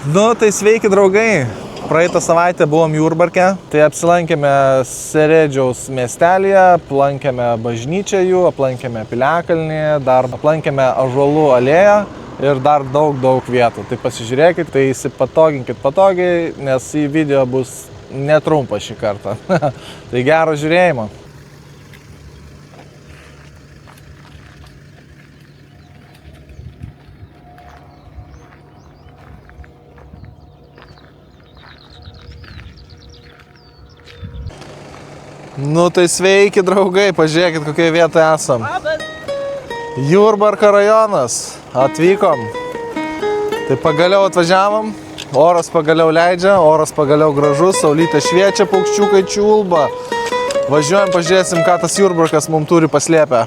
Nu, tai sveiki draugai. Praeitą savaitę buvom Jurbarke, tai apsilankėme Seredžiaus miestelėje, aplankėme bažnyčią jų, aplankėme Piliakalnį, dar aplankėme Ąžuolų alėją ir dar daug vietų. Tai pasižiūrėkit, tai įsipatoginkit patogiai, nes į video bus netrumpas šį kartą. Tai gero žiūrėjimo. Nu tai sveiki draugai, pažiūrėkit kokioje vietoje esam. Jurbarko rajonas, atvykom. Tai pagaliau atvažiavom, oras pagaliau leidžia, oras pagaliau gražus, saulytė šviečia, paukščiukai čiulba. Važiuojam, pažiūrėsim, ką tas Jurbarkas mums turi paslėpę.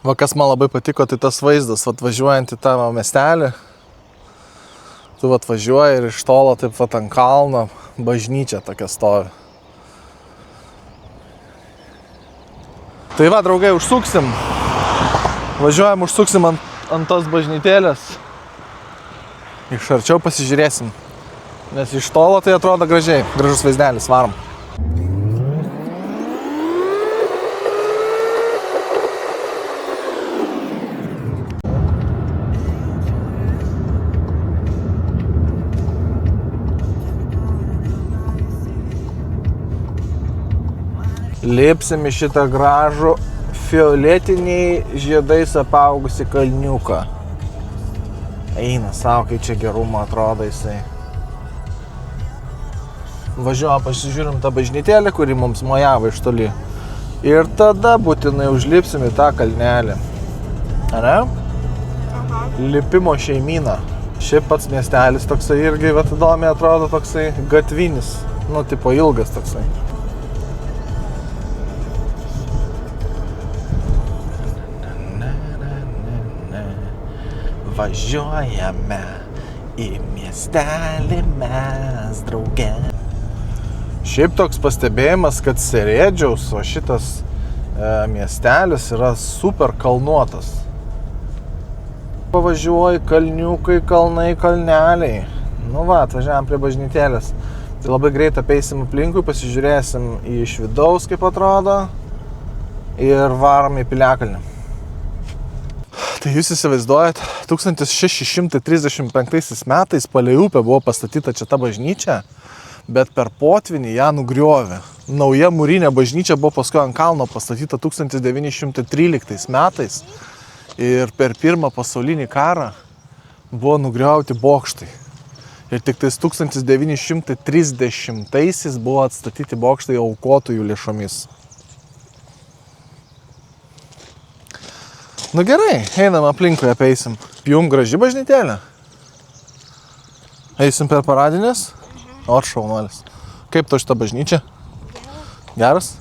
Va, kas man labai patiko, tai tas vaizdas, važiuojant į tą miestelį, tu važiuoji ir iš tolo taip ant kalno bažnyčia tokia stovi. Tai va, draugai, užsuksim. Važiuojam, užsuksim ant tos bažnytėlės. Iš arčiau pasižiūrėsim. Nes iš tolo tai atrodo gražiai, gražus vaizdelis, varom. Lipsim į šitą gražų fioletiniai žiedais apaugusi kalniuką. Eina savo, kai čia gerumo atrodo jisai. Važiuojam, pasižiūrim tą bažnytėlę, kuri mums mojavo iš toli. Ir tada būtinai užlipsim į tą kalnelį. Ane? Aha. Lipimo šeimyna. Šiaip pats miestelis toksai irgi įdomiai atrodo toksai gatvinis. Nu, tipo ilgas toksai. Važiuojame į miestelį mes drauge. Šiaip toks pastebėjimas, kad Seredžiaus, o šitas miestelis yra super kalnuotas. Pavažiuoji kalniukai, kalnai, kalneliai. Nu va, atvažiavam prie bažnytėlės. Tai labai greit apeisim aplinkui, pasižiūrėsim iš vidaus, kaip atrodo, ir varom į Piliakalnį. Tai jūs įsivaizduojat, 1635 metais palei upę buvo pastatyta čia ta bažnyčia, bet per potvinį ją nugriovė. Nauja mūrinė bažnyčia buvo paskui ant kalno pastatyta 1913 metais ir per Pirmą pasaulinį karą buvo nugriauti bokštai. Ir tik tais 1930-aisiais buvo atstatyti bokštai aukotojų lėšomis. Nu gerai, einam aplinkui, apeisim. Jum graži bažnytėlė? Eisim per paradinės? O, šaunuolis. Kaip to šita bažnyčia? Geras?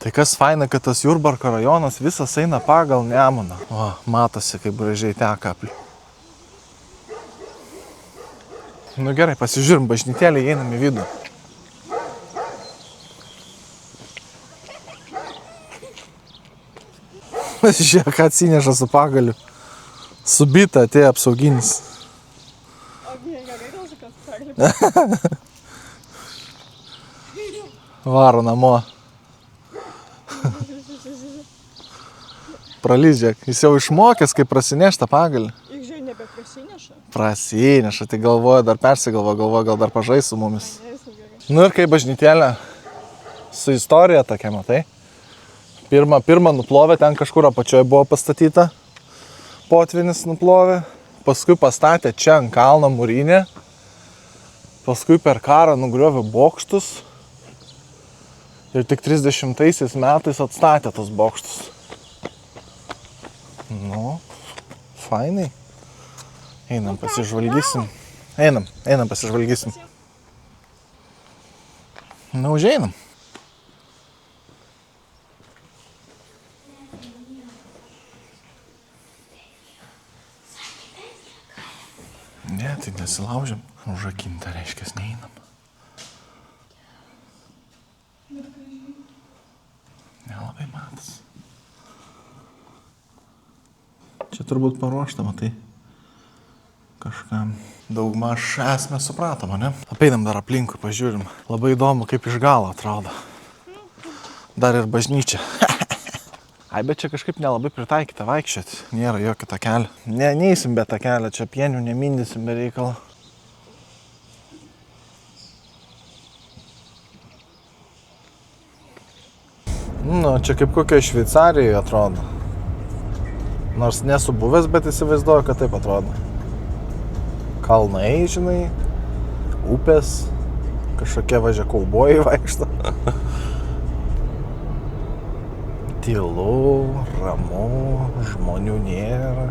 Tai kas faina, kad tas Jurbarko rajonas visas eina pagal Nemuną. O, matosi, kaip gražiai teka aplink. Nu gerai, pasižiūrim bažnytėlį, einam į vidų. Žiūrėk, ką atsineša su pagaliu. Subita atėjo apsauginis. Varo namo. Pralys, žiūrėk. Jis jau išmokęs, kaip prasinešta pagalį. Ir žiūrėk, nebeprasineša. Prasineša, tai galvoja, dar galvoja, gal dar pažais su mumis. Nu ir kaip bažnytėlė su istorija tokia, matai. Pirmą nuplovė, ten kažkur apačioje buvo pastatyta. Potvinis nuplovė. Paskui pastatė čia ant kalno mūrinę. Paskui per karą nugriovė bokštus. Ir tik 30 metais atstatė tos bokštus. Nu, fainai. Einam pasižvalgysim. Einam pasižvalgysim. Na, užeinam. Ne, tai nesilaužiam. Užrakinta, reiškia, neeinam. Nelabai matas. Čia turbūt paruošta, matai. Kažkam daugmaž esmę supratom, ne? Apeinam dar aplinkui, pažiūrim. Labai įdomu, kaip iš galo atrodo. Dar ir bažnyčia. Ai, bet čia kažkaip nelabai pritaikyta vaikščioti. Nėra jokio takelio. Ne, neįsim be takelio, čia pienių nemindysim be reikalo. Nu, čia kaip kokia Šveicarijoje atrodo. Nors nesu buvęs, bet įsivaizduoju, kad taip atrodo. Kalnai, žinai, upės, kažkokie važia kaubojai vaikšto. Tylu, ramu, žmonių nėra.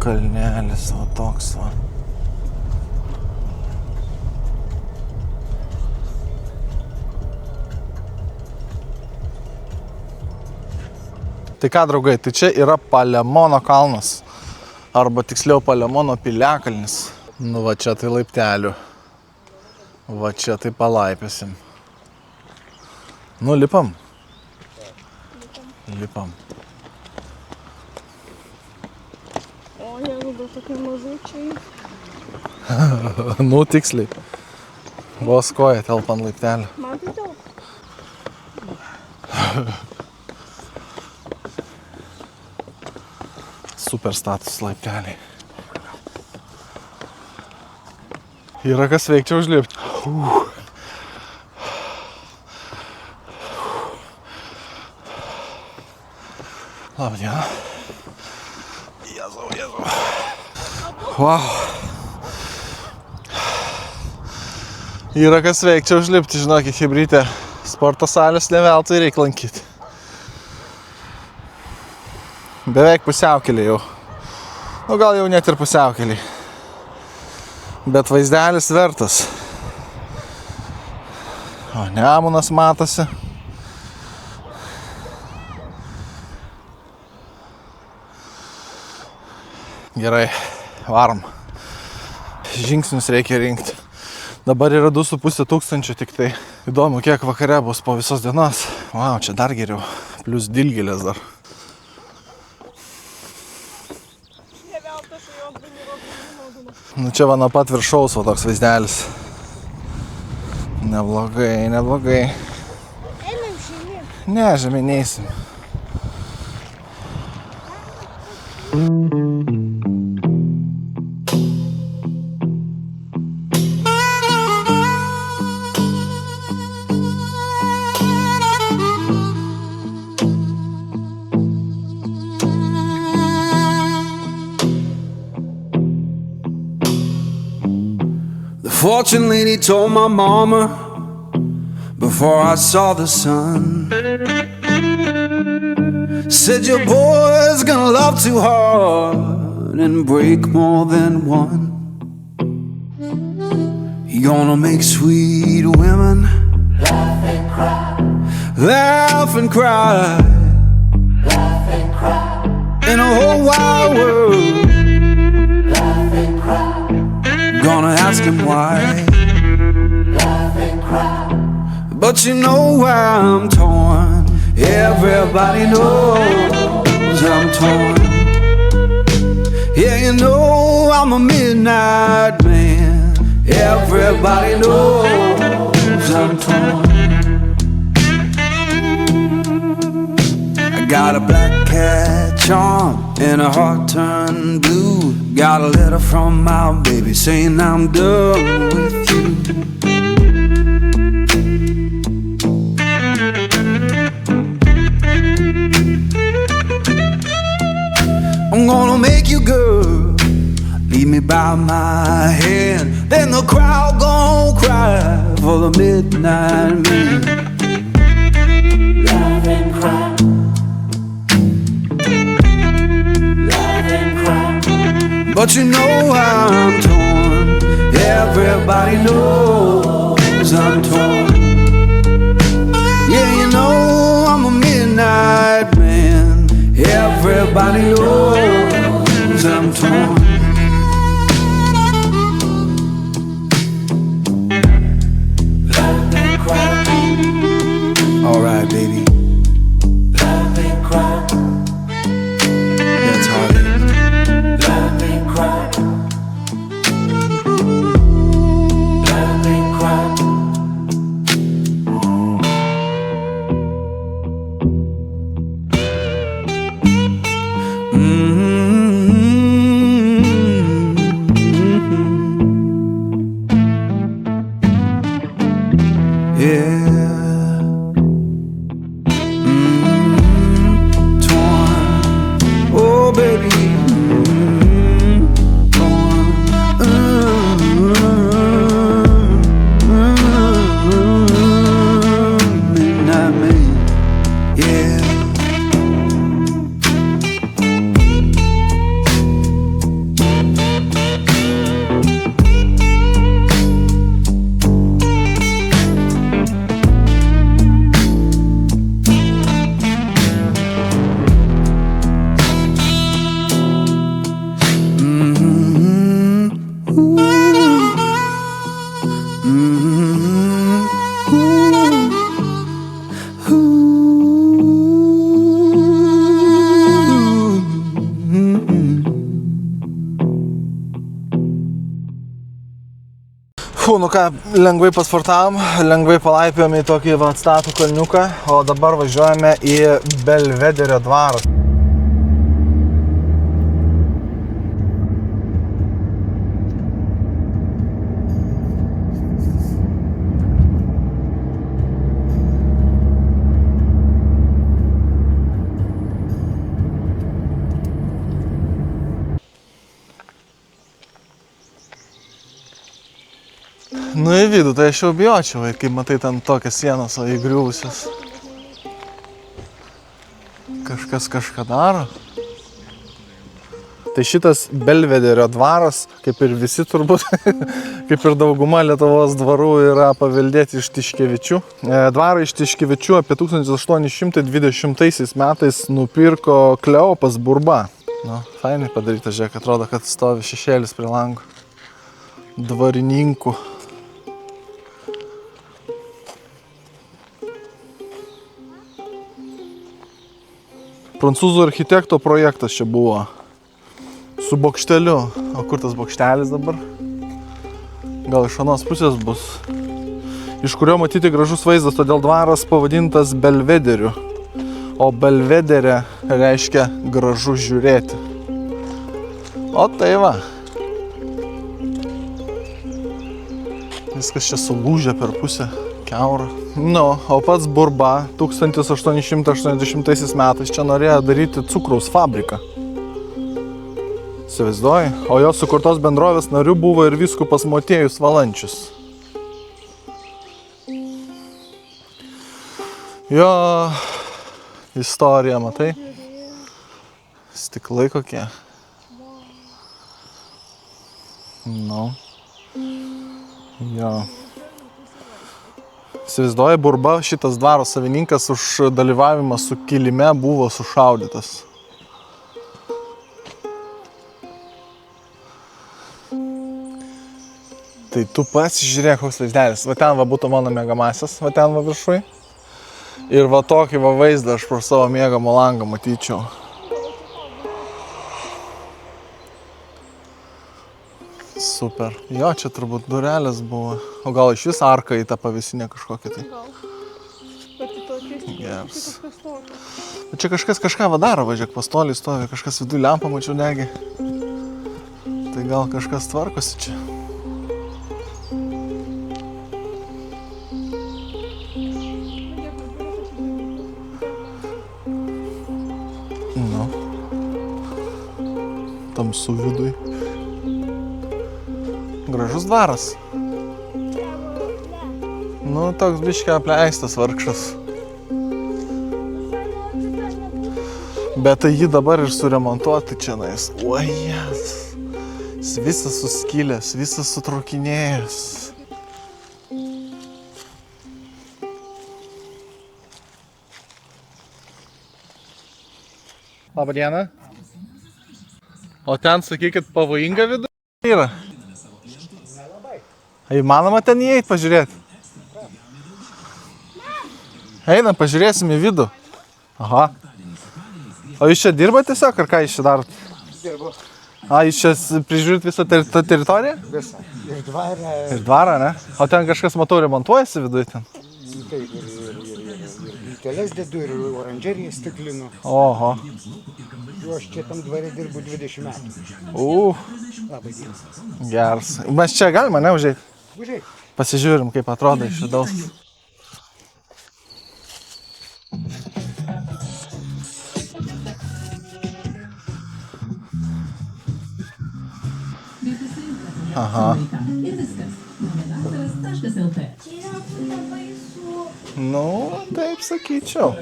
Kalnelis, o toks va. Tai ką, draugai, tai čia yra Palemono kalnas. Arba tiksliau Palemono piliakalnis. Nu va čia tai laiptelių. Va čia tai palaipėsim. Nu, lipam. Lipam. O, jeigu gal tokie mažučiai. Nu, tiksliai. Vos koja telpa ant laiptelio. Man tai telpa. Super status laipteliai. Yra kas veikčia užlipti. Labdiena. Jėzau. Wow. Yra kas veikčia užlipti, žinokit, chebrytė. Sporto salės neveltui reikia lankyti. Beveik pusiaukelė jau. Nu, gal jau net ir pusiaukelė. Bet vaizdelis vertas. O Nemunas matosi. Gerai, varom. Žingsnius reikia rinkti. Dabar yra 2500 tik tai. Įdomu, kiek vakare bus po visos dienos. Wow, čia dar geriau. Plius dilgėlės dar. Nu čia va nuo pat viršaus va toks vaizdelis. Neblogai. Einam žemyn. Ne, žemyn neisim. Fortune lady told my mama before I saw the sun. Said your boy's gonna love too hard and break more than one. He gonna make sweet women laugh and cry, laugh and cry, laugh and cry. In a whole wide world, laugh and cry. Gonna ask him why. Laugh and cry. but you know why I'm torn. Everybody knows I'm torn. Yeah, you know I'm a midnight man. Everybody knows I'm torn. I got a black cat charm and a heart turned blue. Got a letter from my baby saying I'm done with you. I'm gonna make you good, lead me by my hand. Then the crowd gon' cry for the midnight man. Love and cry. Love and cry. But you know I'm torn. Everybody knows I'm torn. Yeah, you know I'm a midnight man. Everybody knows I'm torn. Love and cry. Alright, baby. Love and cry. That's how it is. Love and cry. Love and cry. Yeah. Torn. Oh, baby. Torn. Midnight man. Yeah. Nu ką, lengvai pasportavom, lengvai palaipėjome į tokį atstatų kalniuką, o dabar važiuojame į Belvederio dvarą. Nu į vidų, tai aš jau bijočiau, kaip matai ten tokias sienas, o įgriuvusias. Kažkas kažką daro. Tai šitas Belvederio dvaras, kaip ir visi turbūt, kaip ir dauguma Lietuvos dvarų, yra paveldėti iš Tiškevičių. Dvarą iš Tiškevičių apie 1820 metais nupirko Kleopas Burba. Nu, fainai padaryta, žiūrėk, atrodo, kad stovi šešėlis prie lango. Dvarininkų. Prancūzų architekto projektas čia buvo. Su bokšteliu. O kur tas bokštelis dabar? Gal iš anos pusės bus. Iš kurio matyti gražus vaizdas, todėl dvaras pavadintas Belvederiu. O Belvedere reiškia gražu žiūrėti. O tai va. Viskas čia sulūžę per pusę. Kiaura. Nu, o pats Burba 1880 metais čia norėjo daryti cukraus fabriką. Įsivaizduoji? O jo sukurtos bendrovės nariu buvo ir vyskupas Motiejus Valančius. Jo istorija, matai? Stiklai kokie. Nu. Jo. Įsivaizduoji, Burba, šitas dvaro savininkas už dalyvavimą sukilime buvo sušaudytas. Tai tu pasižiūrėk, koks vaizdelis. Va ten va būtų mano mėgamasis, va ten va viršui. Ir va tokį va vaizdą aš pro savo mėgamą langą matyčiau. Super. Jo, čia turbūt durelės buvo. O gal iš vis arka į tą pavėsinę kažkokią tai. Gal. Bet į tokį Geras. kažkas tokio. Čia kažkas kažką va daro, važiuok, pastoliai stovi, kažkas vidų lempą mačiau degi. Tai gal kažkas tvarkosi čia. Nu. Tamsu vidui. Gražus dvaras. Nu, toks biškai apleistas vargšas. Bet tai jį dabar ir suremontuoti čia nais. Oi, jas. Jis visas suskilęs, visas sutraukinėjęs. Labą dieną. O ten, sakykit, pavojinga vidų yra? Įmanoma ten įeit pažiūrėti? Einam, pažiūrėsim į vidų. Aha. O jūs čia dirbat tiesiog, ar ką jūs čia darot? Dirbu A, jūs čia prižiūrit visą teritoriją? visą. Ir dvarą, Ir dvarą, ne? O ten kažkas, matau, remontuojasi viduje ten? taip, ir plyteles dedu, ir oranžeriją stiklinu. Oho. O aš čia tam dvare dirbu 20 metų. Labai geras. Geras. Mes čia galima, ne, užeit? Užėjai. Pasižiūrim, kaip atrodo iš vidaus. Aha. Nu, taip sakyčiau.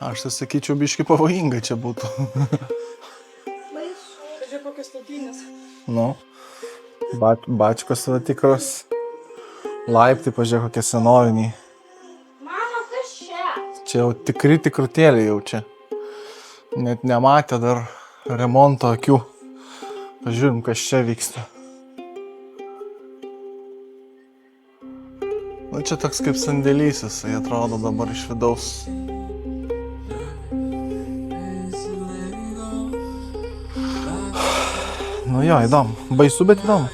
Aš tai sakyčiau, biški pavojinga čia būtų. Tai čia kokios statinės. Nu, bačkos va tikros. Laiptai, pažiūrėk, kokie senoviniai. Mama, kas čia? Čia jau tikri tikrutėliai jau čia. Net nematė dar remonto akių. Pažiūrim, kas čia vyksta. Nu, čia toks kaip sandėlys, jisai atrodo dabar iš vidaus. Nu jo, įdomu. Baisu, bet įdomu.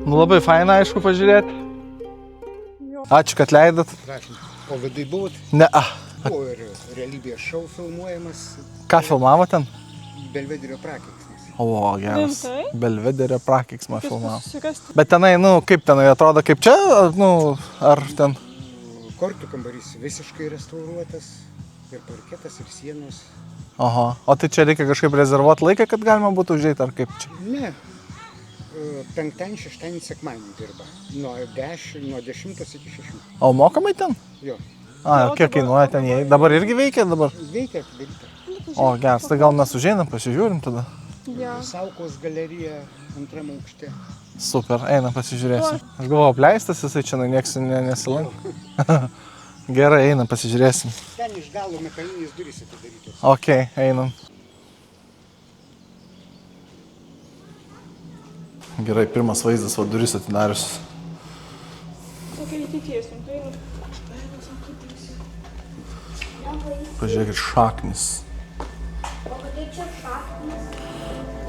Nu labai faina, aišku, pažiūrėti. Ačiū, kad leidot. Prašom. O vidui buvot? Ne, O ir realybės šou filmuojamas ką filmavo ten? Belvederio prakeiksmas. O, geras. Rimtai? Belvederio prakeiksmą filmavo. Susikasti. Bet tenai, nu, kaip tenai atrodo, kaip čia, nu, ar ten? Kortų kambarys visiškai restauruotas. Ir parketas, ir sienos. Oho. O tai čia reikia kažkaip rezervuoti laiką, kad galima būtų užeiti, ar kaip čia? Ne. Penktadienį, šeštadienį, sekmadienį dirba. Nuo 10 iki 6. O mokamai ten? Jo. A, kiek kainuoja ten jie? Dabar irgi veikia dabar? Veikia atidaryta. O, geras, tai gal mes užeinam, pasižiūrim tada. Ja. Saukos galerija antrame aukšte. Super, einam pasižiūrėsim. Aš galvoju, apleistas jisai čia, nieks nesilanko. Gerai, einam, pasižiūrėsim. Ten iš galo metalinės durys atidarytos. Ok, einam. Gerai, pirmas vaizdas, va duris atidarius. Tokia įtikėsim, tai einu. Pažiūrėkit, šaknis.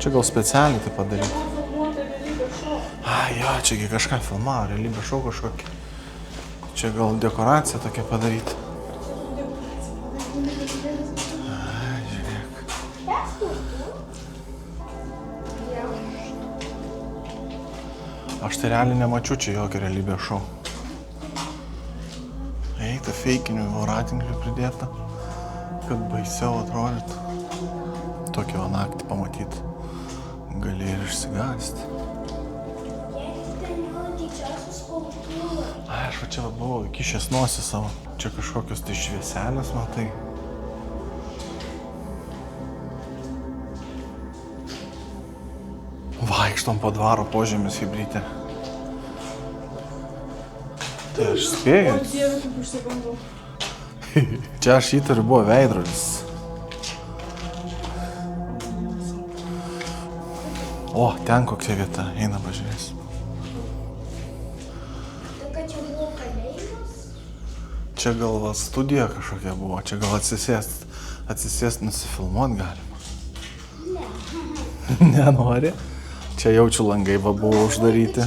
Čia gal specialiai tai padaryti. Filmuota realybės šou. Ai, jo, čiagi kažką filmavo, realybės šou kažkokį. Čia gal dekoracija tokia padaryti. Ai, žiūrėk. Aš tai realiai nemačiau čia jokio realybės šou. Eita, feikinių voratinklių pridėta, kad baisiau atrodytų. Tokį naktį pamatyti. Gali ir išsigąsti. Ai, aš va čia buvau įkišęs nosį savo. Čia kažkokios tai švieselės, matai. Vaikštom po dvaro požemius hibrytė. Tai aš spėjau. O Dieve, kaip užsigandau. Čia aš įtariu buvo veidrodis. O, ten kokia vieta. Eina pažiūrėsim. Čia gal va studija kažkokia buvo. Čia gal atsisėst nusifilmuot galima. Ne. Nenori? Čia jaučiu langai va buvo uždaryti.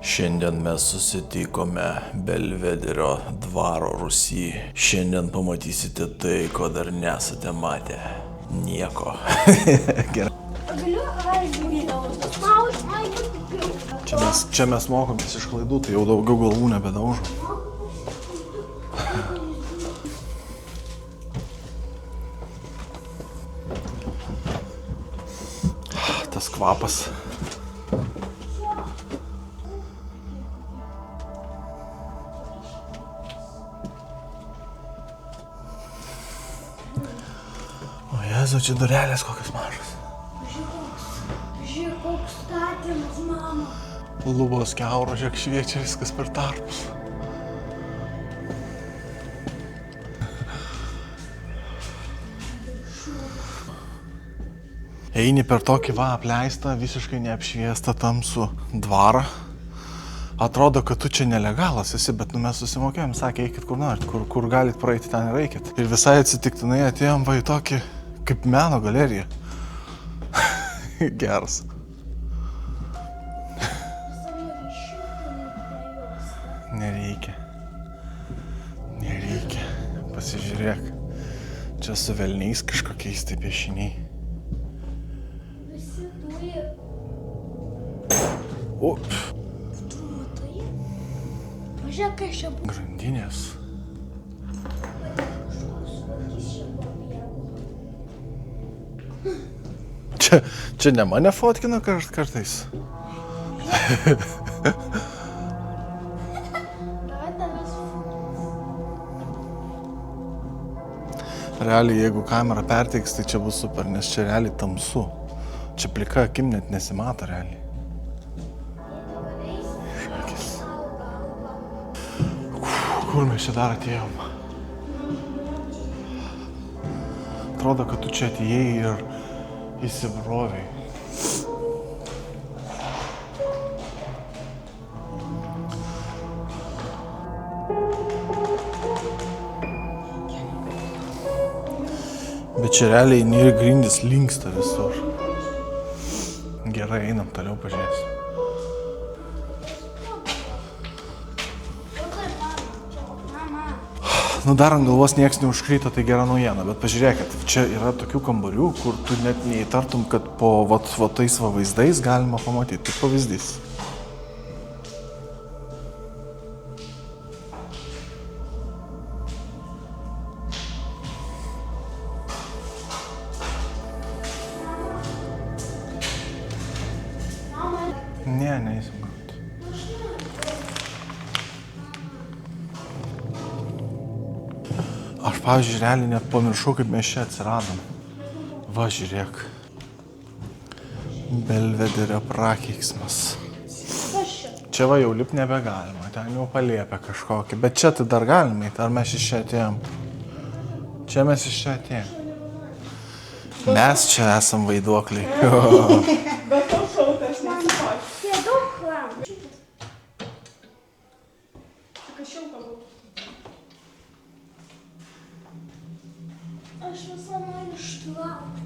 Šiandien mes susitikome Belvederio dvaro Rūsy. Šiandien pamatysite tai, ko dar nesate matę. Nieko. Gerai. Čia mes mokomės iš klaidų, tai jau daugiau galvų nebedaužo. Tas kvapas. O Jezu, čia durelės kokios mažos. Žiūrėk, koks statymas, mama. Lubos kiauro, žiūrėk, šviečia viskas per tarpus. Eini per tokį va apleistą, visiškai neapšviestą tamsų dvarą. Atrodo, kad tu čia nelegalas esi, bet mes susimokėjom, sakė, eikit kur norit, kur galit praeiti, ten ir eikit. Ir visai atsitiktinai atėjom va į tokį, kaip meno galeriją. Geras. Nereikia. Pasižiūrėk. Čia su velniais kažkokiais tai piešiniai. Visi turi. O. Tu matai? Pažiūrėk, kas čia buvo. Grandinės. Čia ne mane fotkina kartais. Realiai, jeigu kamera perteiks, tai čia bus super, nes čia realiai tamsu. Čia plika akim net nesimato realiai. Šakis. Kur mes čia dar atėjom? Atrodo, kad tu čia atėjai ir įsibroviai. Bet čia realiai ir grindys linksta visur. Gerai, einam toliau pažiūrėsim. Nu dar ant galvos nieks neužkrito, tai gera naujiena, bet pažiūrėkit, čia yra tokių kambarių, kur tu net neįtartum, kad po tais va vaizdais galima pamatyti. Tik pavyzdys. Ne, neįsim kartu. Aš, pavyzdžiui, realiai net pamiršau, kaip mes čia atsiradom. Va, žiūrėk. Belvederio prakeiksmas. Čia va jau lip nebegalima, ten jau paliepia kažkokį. Bet čia tai dar galima, ar mes iš čia atėjom? Čia mes iš čia atėjom. Mes čia esam vaiduokliai. Bet to šautą aš nesipatys. Jie daug klamų. Tik aš šilta būtų. Aš visą noriu ištraukti.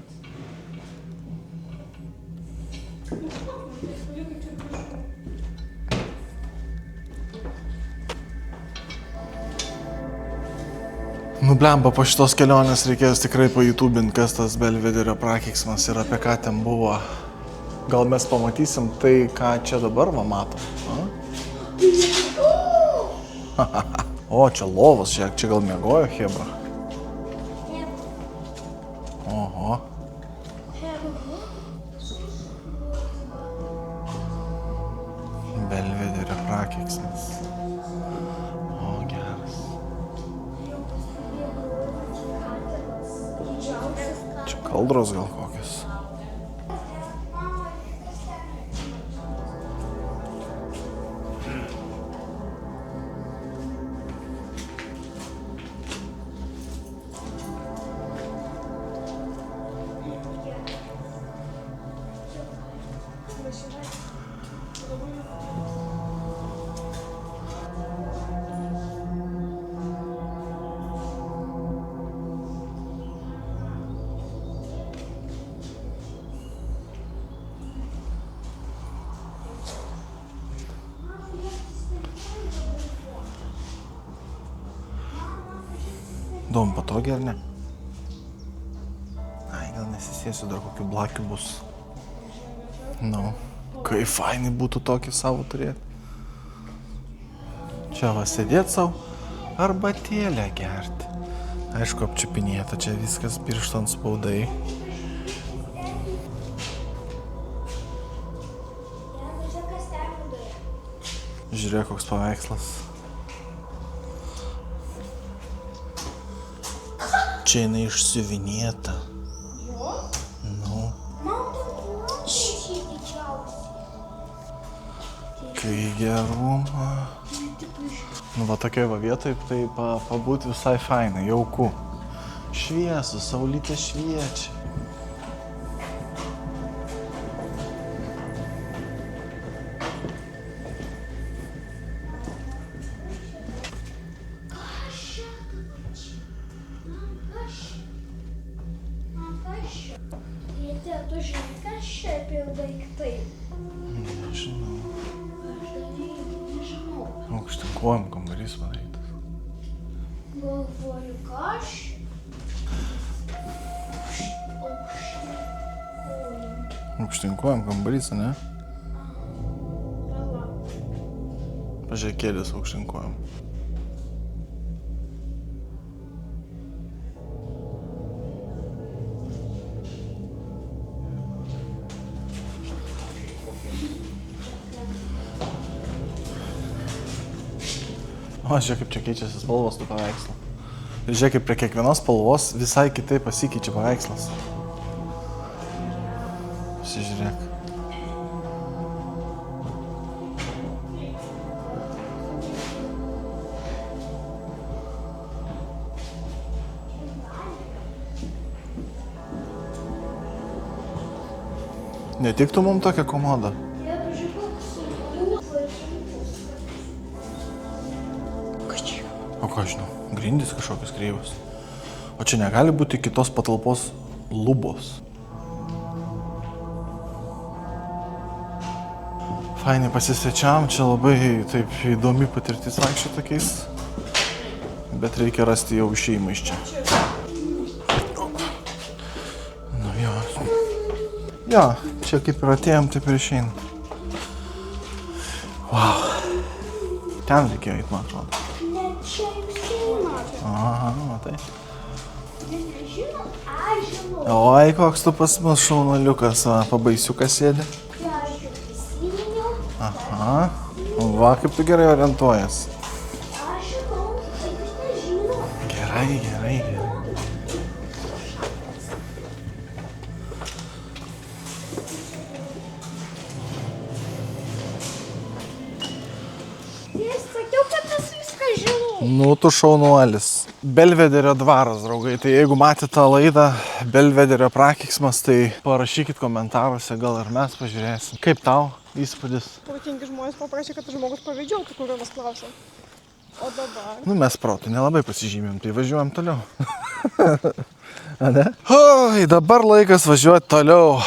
Nu blemba, po šitos kelionės reikės tikrai pa-YouTubint, kas tas Belvederio prakeiksmas ir apie ką ten buvo. Gal mes pamatysim tai, ką čia dabar va matom. O, čia lovas, žiūrėk, čia gal miegojo Hebra. Oho. Belvederio prakeiksmas. O, geras. Čia kaldros gal kokios. Įdomu, patogiai ar ne? Ai, gal nesisėsiu, dar kokių blakių bus. Nu, kai fainai būtų tokį savo turėti. Čia va sėdėt savo arbatėlę gerti. Aišku, apčiupinėta, čia viskas piršto ant spaudai. Žiūrėk, koks paveikslas. Čia jinai išsiuvinėta. Nu. Kai gerumą. Nu, va tokioj va vietoj, tai pabūti visai fainai, jauku. Šviesu, saulytė šviečia. Tėte, tu žinai, kas čia apie daiktai? Nežinau. Nežinau. Aukštinkojom kambarys padarytas. Galvoju, kas? Aukštinkojom kambarys, ne? Pažiūrėk, kėdės aukštinkojom. O, žiūrėk, kaip čia keičiasi spalvos tų paveikslų. Ir žiūrėk, kaip prie kiekvienos spalvos visai kitaip pasikeičia paveikslas. Pasižiūrėk. Netiktų mums tokią komodą? O ką žinau, grindys kažkokios kreivos. O čia negali būti kitos patalpos lubos. Fainai pasisvečiam, čia labai taip įdomi patirtis vaikščioti tokiais. Bet reikia rasti jau išėjimą iš čia. Nu jo. Jo, čia kaip ir atėjom, taip ir išeina. Wow. Ten reikėjo eiti, man atrodo. Čia išeina. Aha, matai. Nežinau, aš žinau. Oi, koks tu pas mus šaunuoliukas, va, pabaisiukas sėdi. Kai aš jau prisiminiau, Aha, va, kaip tu gerai orientuojas. aš žinau, tai jūs nežinau. Gerai, gerai, gerai. Aš sakiau, kad aš viską žinau. Nu, tu šaunuolis. Belvederio dvaras, draugai. Tai jeigu matėte tą laidą Belvederio prakeiksmas, tai parašykit komentaruose, gal ir mes pažiūrėsim. Kaip tau įspūdis? Protingi žmonės paprašė, kad žmogus pavėdžiautų, kurio mes klausėm. O dabar? Nu, mes protų nelabai pasižymėm, tai važiuojam toliau. Ane? Oi, dabar laikas važiuoti toliau.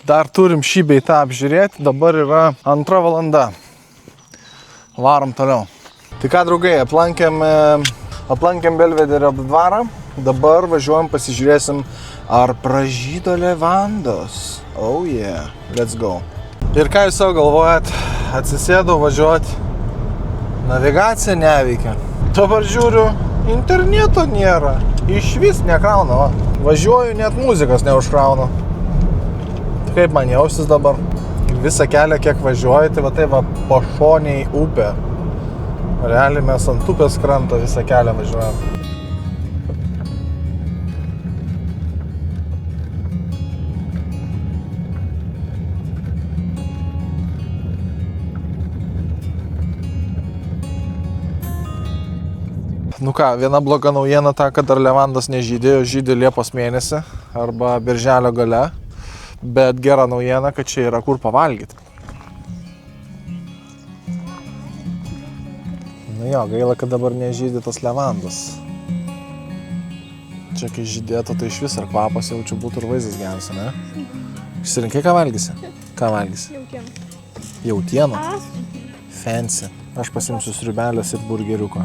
Dar turim šį bei tą apžiūrėti. Dabar yra 2 valanda. Varom toliau. Tai ką, draugai, aplankėm Belvederio dvarą. Dabar važiuojam, pasižiūrėsim, ar pražydo levandos. Oh yeah, let's go. Ir ką jūs savo galvojat? Atsisėdau važiuoti. Navigacija neveikia. Dabar žiūriu, interneto nėra. Iš vis nekrauna, va. Važiuoju, net muzikos neužkraunu. Tai kaip man jausis dabar? Visą kelią, kiek važiuoju, tai va tai va pašoniai upė. Realiai mes ant upės kranto visą kelią važiuojam. Nu ką, viena bloga naujiena ta, kad dar levandas nežydė, žydė Liepos mėnesį arba birželio gale. Bet gera naujiena, kad čia yra kur pavalgyti. Nu jo, gaila, kad dabar nežydė tos levandos. Čia kai žydėtų, tai iš vis ar kvapas jaučiu būtų ir vaizdas geras, ne? Išsirinkai, ką valgysi? Ką valgysi? Jautieną. Jautieną? Fancy. Aš pasimsiu sriubelės ir burgeriuko.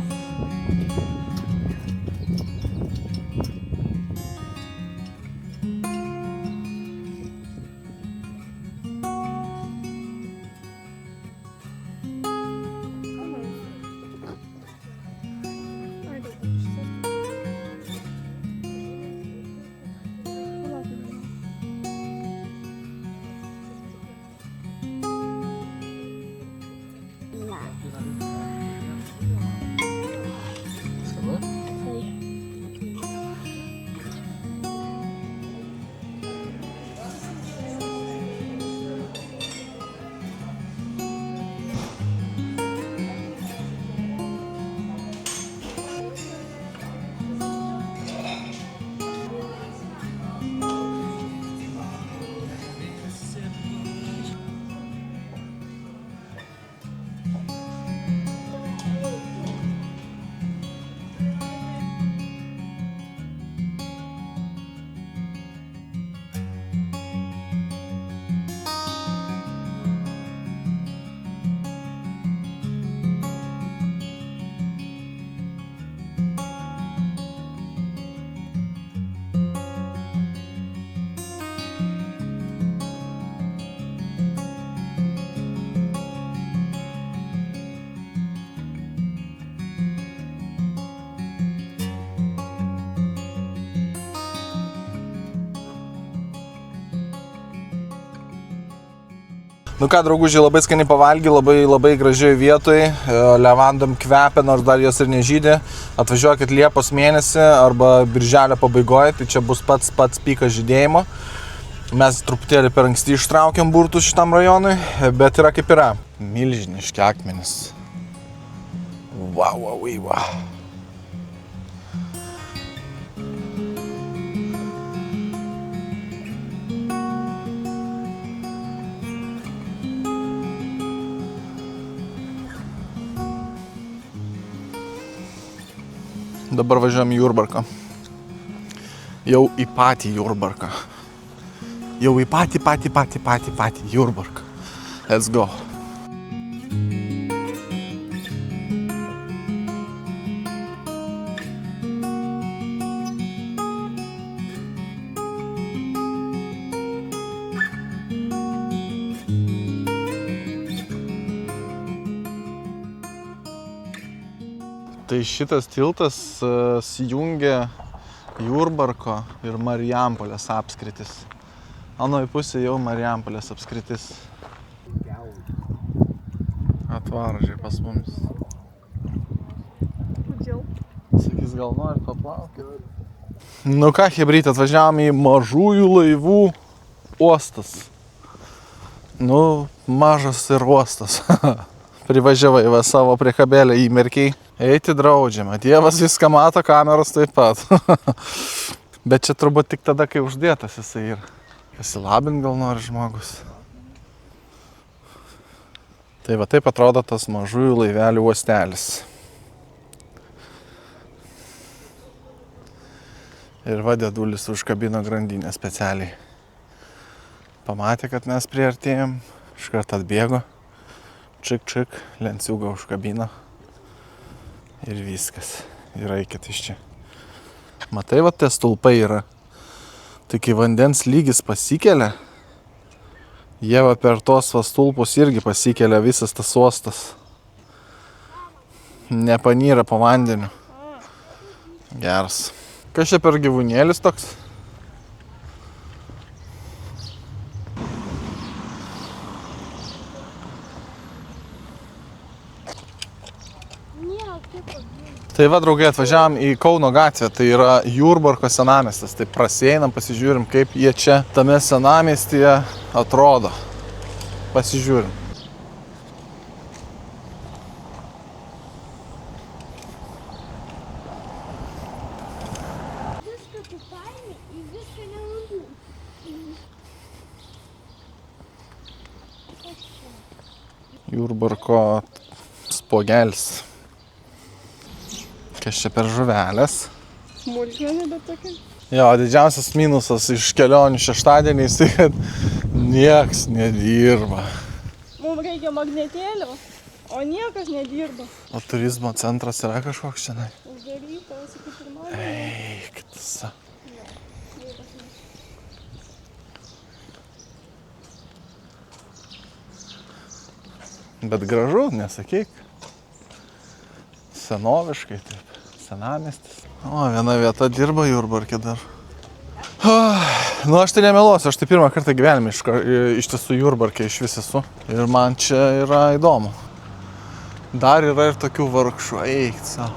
Nu ką, draugužiai, labai skaniai pavalgy, labai gražiai vietoj, levandom kvepia, nors dar jos ir nežydė. Atvažiuokit Liepos mėnesį arba birželio pabaigoje, tai čia bus pats pikas žydėjimo. Mes truputėlį per anksti ištraukėm burtus šitam rajonui, bet yra kaip yra. Milžiniški akmenys. Wow. Dabar važiuojam į Jurbarką. Jau į patį Jurbarką. Jau į patį Jurbarką. Let's go. Tai šitas tiltas sujungia Jurbarko ir Marijampolės apskritis. Anoje pusėje jau Marijampolės apskritis. Atvaržai pas mumis. Kodėl? Sakys, gal nori paplaukti? Nu ką, hebryt, atvažiavom į mažųjų laivų uostas. Nu, mažas ir uostas. Privažiavai va savo priekabėlę įmerkiai. Eiti draudžiama. Dievas viską mato, kameros taip pat. Bet čia turbūt tik tada, kai uždėtas jisai yra. Pasilabint gal nori žmogus. Tai va taip atrodo tas mažųjų laivelių uostelis. Ir va dėdulis užkabino grandinę specialiai. Pamatė, kad mes priartėjom, iškart atbėgo. Čik, lenciūgą užkabino. Ir viskas. Ir eikit iš čia. Matai, va tie stulpai yra. Tai kai vandens lygis pasikelia, jie va per tos va stulpus irgi pasikelia visas tas uostas. Nepanyra po vandeniu. Geras. Kas čia per gyvūnėlis toks? Tai va, draugai, atvažiavam į Kauno gatvę, tai yra Jurbarko senamiestis. Tai prasieinam, pasižiūrim, kaip jie čia tame senamiestyje atrodo. Pasižiūrim. Viską tu paimi ir viską nelandu. Jurbarko spogelis. Kas čia per žuvelės? Smulkmenė, bet tokia. Jo, didžiausias minusas iš kelionių šeštadieniais, tai kad nieks nedirba. Mums reikia magnetėlio, o niekas nedirba. O turizmo centras yra kažkoks čia? Uždarytas iki pirmadienio. Eik, tasa. Bet gražu, nesakyk. Senoviškai taip. Senamiestis. O, viena vieta dirba Jurbarke dar. Nu, aš tai nemeluosiu, aš tai pirmą kartą gyvenime iš tiesų Jurbarke iš vis esu. Ir man čia yra įdomu. Dar yra ir tokių vargšų, eik savo.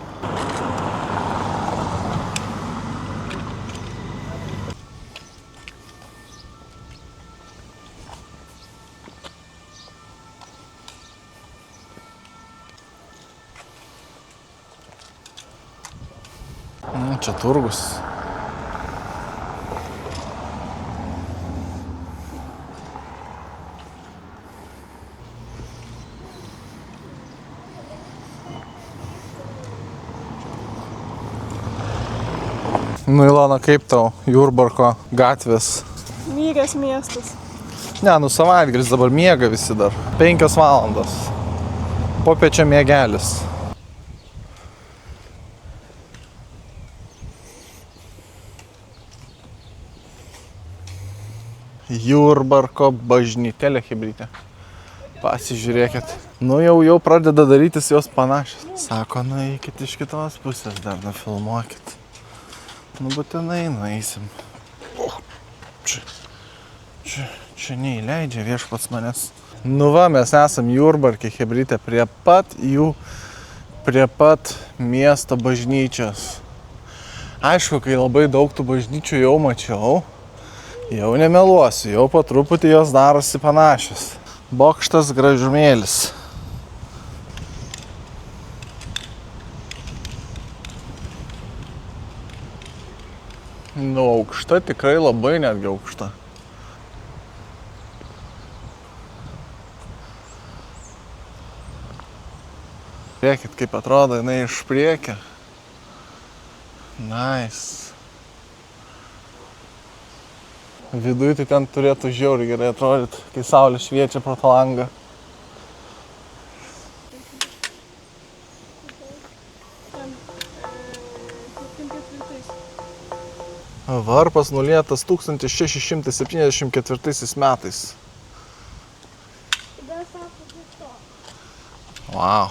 Čia turgus. Nu, Ilona, kaip tau Jurbarko gatvės? Myręs miestas. Ne, nu savaitgalis dabar miega visi dar. 5 valandos. Popiečio miegelis. Jurbarko bažnytėlė chebrytė. Pasižiūrėkit. Nu jau pradeda darytis jos panašios. Sako, nueikit iš kitos pusės dar nufilmuokit. Nu būtinai nueisim. Čia neįleidžia viešpats manęs. Nu va, mes esam Jurbarke chebrytė prie pat miesto bažnyčios. Aišku, kai labai daug tų bažnyčių jau mačiau, jau nemeluosiu, jau po truputį jos darosi panašios. Bokštas Gražumėlis. Nu, aukšta, tikrai labai netgi aukšta. Žiūrėkit, kaip atrodo jinai iš priekio. Nice. Viduj tai ten turėtų žiauriai gerai atrodyti, kai saulė šviečia pro tą langą. Varpas nulietas 1674 metais. Wow.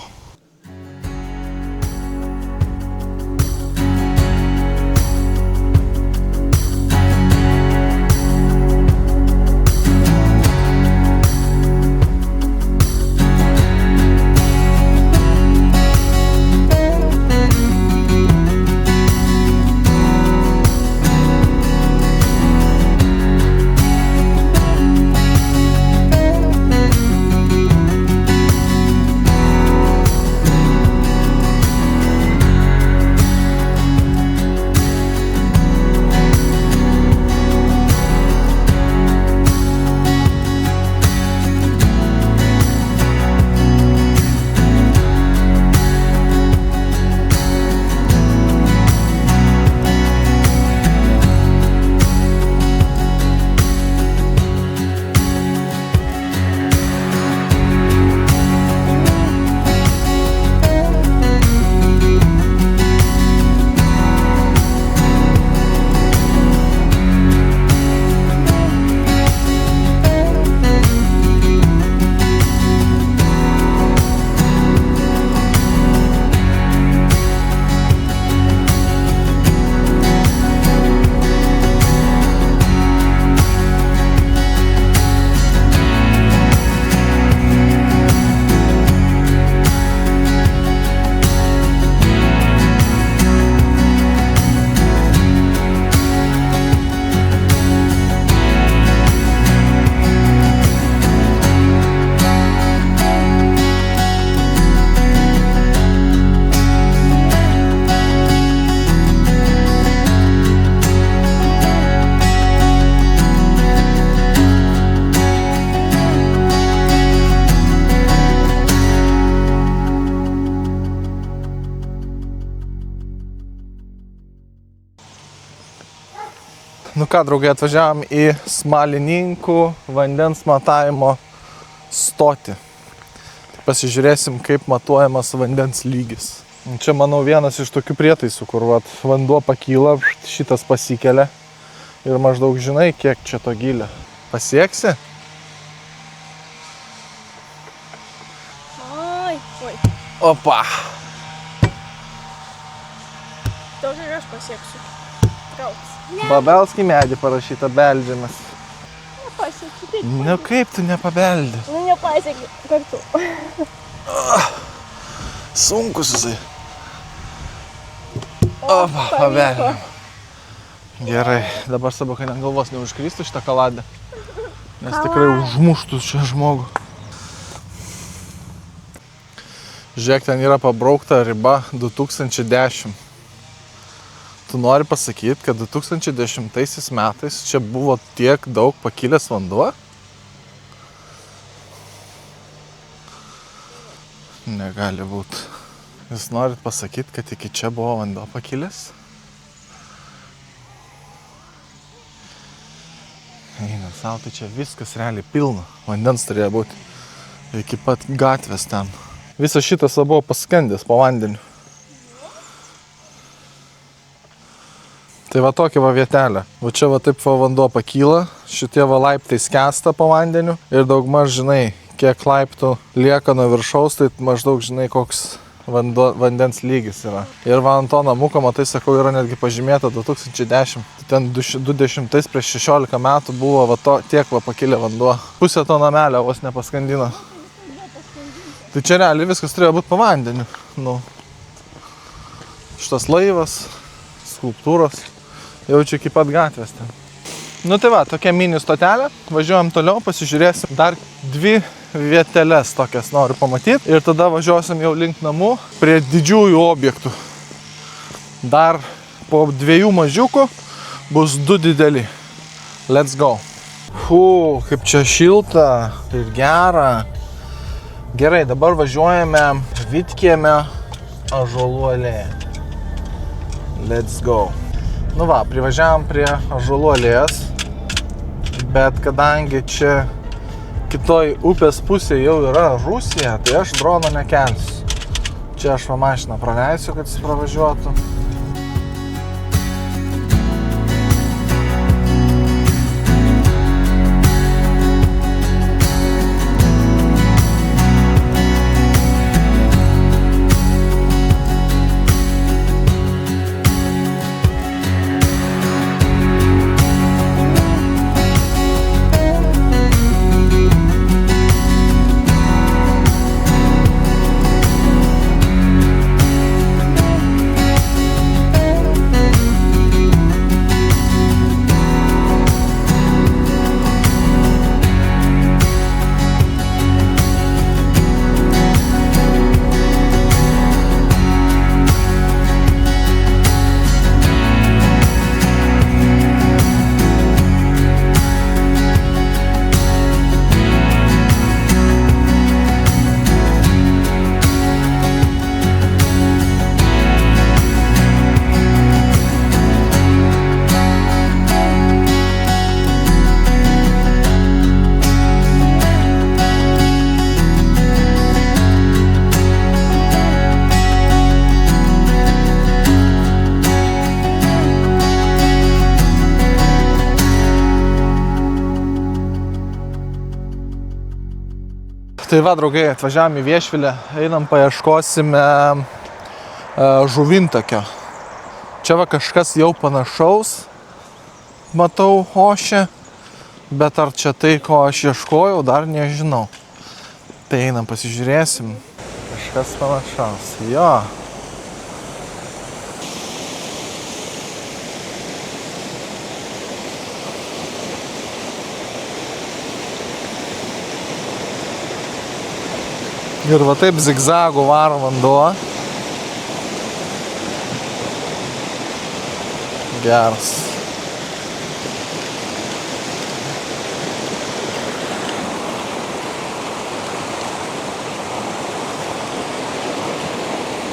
Nu ką, draugai, atvažiavom į Smalininkų vandens matavimo stotį. Tai pasižiūrėsim, kaip matuojamas vandens lygis. Čia, manau, vienas iš tokių prietaisų, kur vanduo pakyla, šitas pasikelia ir maždaug žinai, kiek čia to gylio. Pasieksi? Oi. Opa! Daug ir aš pasieksiu. Trauks. Pabelsk į medį parašyta, beldžiamas. Nepasiekiu, taip. Nu kaip tu nepabeldi? Nu nepasiekiu kartu. Sunkus jisai. Opa, pavelė. Gerai, dabar savo, kai ant galvos neužkrystų šitą kaladę. Nes tikrai užmuštų čia žmogų. Žiūrėk, ten yra pabraukta riba 2010. Tu nori pasakyti, kad 2010 metais čia buvo tiek daug pakilęs vanduo? Negali būti. Jūs norit pasakyti, kad iki čia buvo vanduo pakilęs? Eina savo, tai čia viskas realiai pilna. Vandens turėjo būti iki pat gatvės ten. Visas šitas buvo paskendęs po vandeniu. Tai va tokia va vietelė. Va čia va taip va vanduo pakyla, šitie va laiptai skęsta po vandeniu ir daugmaž žinai, kiek laiptų lieka nuo viršaus, tai maždaug žinai, koks vandens lygis yra. Ir va ant to namuko, matai, sakau, yra netgi pažymėta 2010. Ten 20 prieš 16 metų buvo va to, tiek va pakilę vanduo. Pusė to namelio vos nepaskandino. Tai čia realiai viskas turėjo būti po vandeniu. Nu, šitas laivas, skulptūros, jau čia iki pat gatvės ten. Nu tai va, tokia mini stotelė. Važiuojam toliau, pasižiūrėsim dar 2 vieteles tokias noriu pamatyti. Ir tada važiuosim jau link namų prie didžiųjų objektų. Dar po 2 mažiukų bus 2 dideli. Let's go. Kaip čia šilta ir gera. Gerai, dabar važiuojame Vitkiemio Ąžuolų alėją. Let's go. Nu va, privažiavam prie Ąžuolų alėjos, bet kadangi čia kitoj upės pusėje jau yra Rusija, tai aš drono nekelsiu. Čia aš va mašiną praleisiu, kad jis pravažiuotų. Tai va, draugai, atvažiavam į Viešvilę, einam paieškosime žuvintakio. Čia va kažkas jau panašaus, matau, ošia, bet ar čia tai, ko aš ieškojau, dar nežinau. Tai einam pasižiūrėsim. Kažkas panašaus. Jo. Ir va taip zigzagų varo vanduo. Geras.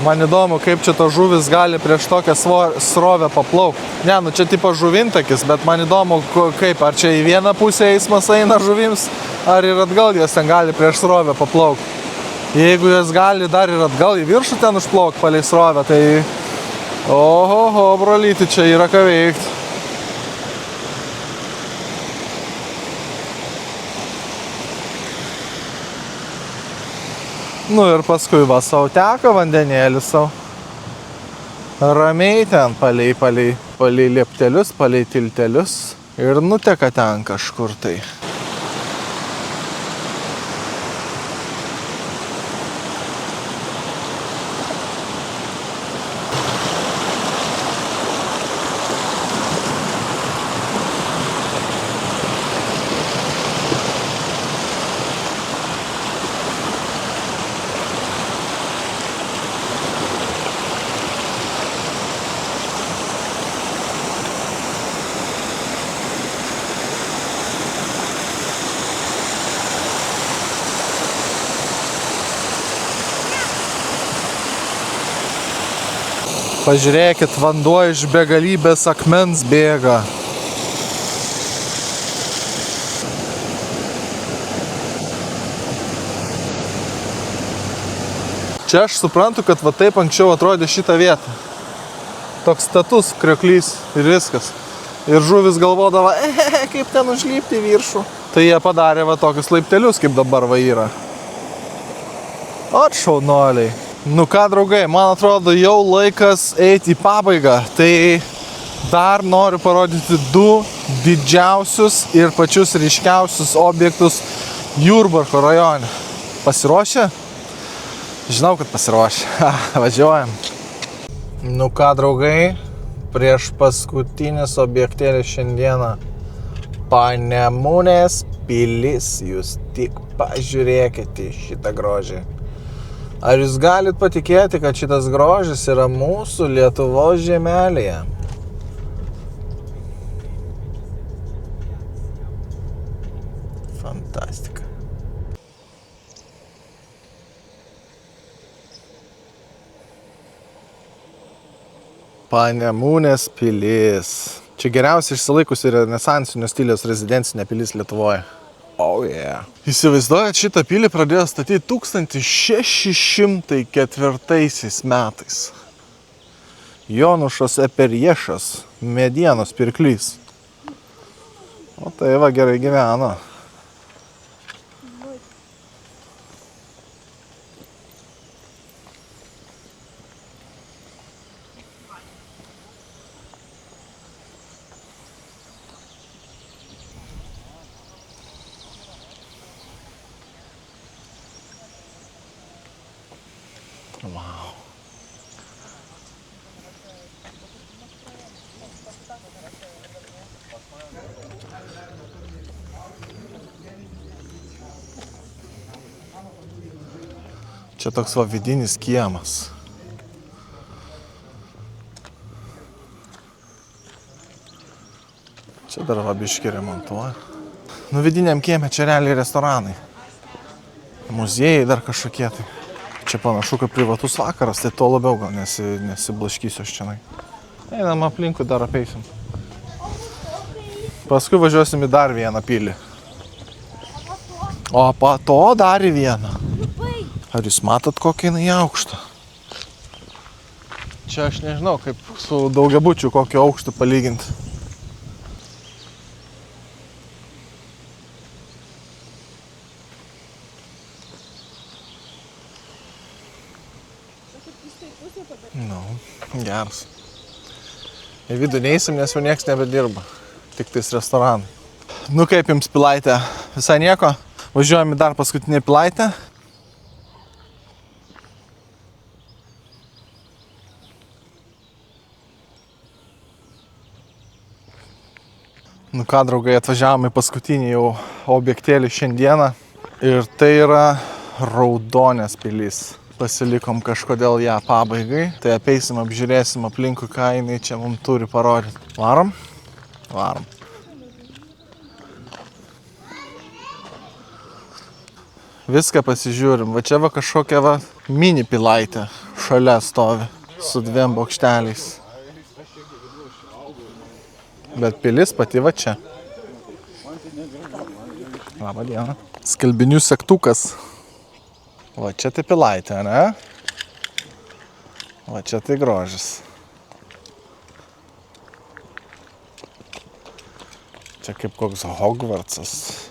Man įdomu, kaip čia to žuvis gali prieš tokią srovę paplaukti. Ne, nu čia tipo žuvintakis, bet man įdomu, kaip, ar čia į vieną pusę eismas eina žuvims, ar ir atgal jos ten gali prieš srovę paplaukti. Jeigu jos gali dar ir atgal į viršų ten užplaukti palei srovę, tai oho, brolyti, čia yra ką veikti. Nu ir paskui va sau teka vandenėlis sau. Ramiai ten palei lieptelius, palei tiltelius ir nuteka ten kažkur tai. Pažiūrėkit, vanduo iš begalybės akmens bėga. Čia aš suprantu, kad va taip anksčiau atrodė šitą vietą. Toks status krioklys ir viskas. Ir žuvis galvodavo, kaip ten užlipti į viršų. Tai jie padarė va tokius laiptelius, kaip dabar va yra. O šaunuoliai. Nu ką, draugai, man atrodo, jau laikas eiti į pabaigą. Tai dar noriu parodyti 2 didžiausius ir pačius ryškiausius objektus Jurbarko rajone. Pasiruošę? Žinau, kad pasiruošę. Važiuojam. Nu ką, draugai, prieš paskutinis objektėlis šiandieną. Panemunės pilis, jūs tik pažiūrėkite šitą grožį. Ar jūs galit patikėti, kad šitas grožis yra mūsų Lietuvos žemelėje? Fantastika. Panemunės pilis. Čia geriausiai išsilaikusi renesansinio stiliaus rezidencinė pilis Lietuvoje. Oh yeah. Įsivaizduojat, šitą pilį pradėjo statyti 1604 metais. Jonušas Eperješas, medienos pirklys. O tai va gerai gyveno. Wow. Čia toks va vidinis kiemas. Čia dar va biškį remontuoja. Nu vidiniam kieme čia realiai restoranai. Muziejai dar kažkokie tai. Čia panašu, kad privatus vakaras, tai to labiau gal nesiblaškysiu aš čia. Einam aplinkui, dar apeisim. Paskui važiuosim į dar vieną pilį. O po to dar į vieną. Ar jūs matot, kokia jinai aukšta? Čia aš nežinau, kaip su daugiabučiu kokio aukštą palyginti. Nu, geras. Į vidų neįsim, nes jau nieks nebedirba. Tik tais restoranai. Nu kaip jums pilaitė? Visai nieko? Važiuojame dar paskutinį pilaitę. Nu ką, draugai, atvažiavome į paskutinį jau objektėlį šiandieną. Ir tai yra Raudonės pilis. Pasilikom kažkodėl ją pabaigai. Tai apeisim, apžiūrėsim aplinkui, ką jinai čia mums turi parodyti. Varom? Varom. Viską pasižiūrim. Va čia va kažkokia va mini pilaitė šalia stovi su 2 bokšteliais. Bet pilis pati va čia. Labą dieną. Skalbinių segtukas. Va čia tai pilaitė, ne? Va čia tai grožis. Čia kaip koks Hogwartsas.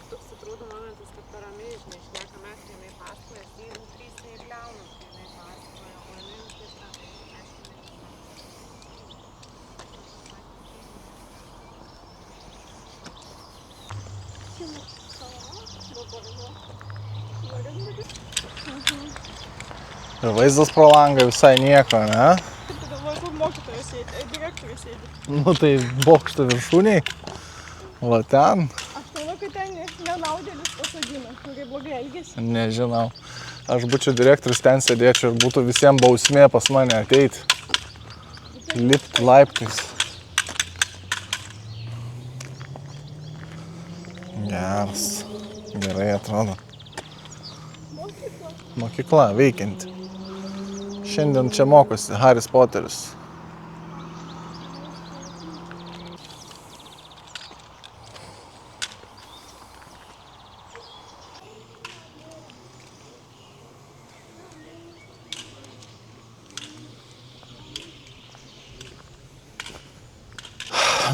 Toks atrodo momentas, kad per ramiai, žinai, šneka mes, jinai pasakoja, jeigu 3 neįgliauna, tai jinai pasakoja, o jinai taip ta, Ir vaizdas pro langą visai nieko, ne? Taip, galvoju, kur mokytojas sėdi, direktorius sėdi. Nu tai bokšto viršūniai. Va ten. Aš manau, kad ten nenaudėlis pasodina, kurie blogai elgėsi. Nežinau. Aš būčiau direktorius, ten sėdėčiau ir būtų visiems bausmė pas mane ateiti. Lipti laiptais. Geras. Gerai atrodo. Mokykla veikianti. Šiandien čia mokosi Haris Poteris.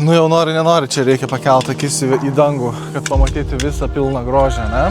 Nu jau nori, nenori, čia reikia pakelt akis į dangų, kad pamatyti visą pilną grožę, ne?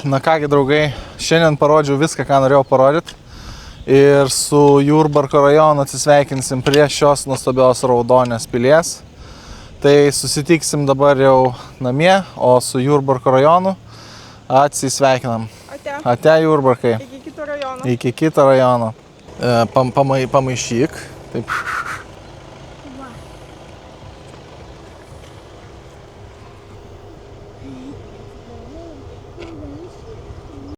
Na kągi, draugai, šiandien parodžiau viską, ką norėjau parodyti. Ir su Jurbarko rajonu atsisveikinsim prie šios nuostabios raudonės pilies. Tai susitiksim dabar jau namie, o su Jurbarko rajonu atsisveikinam. Ate. Ate Jurbarkai. Iki kito rajono. Iki kito rajono. Pamaišyk. Taip.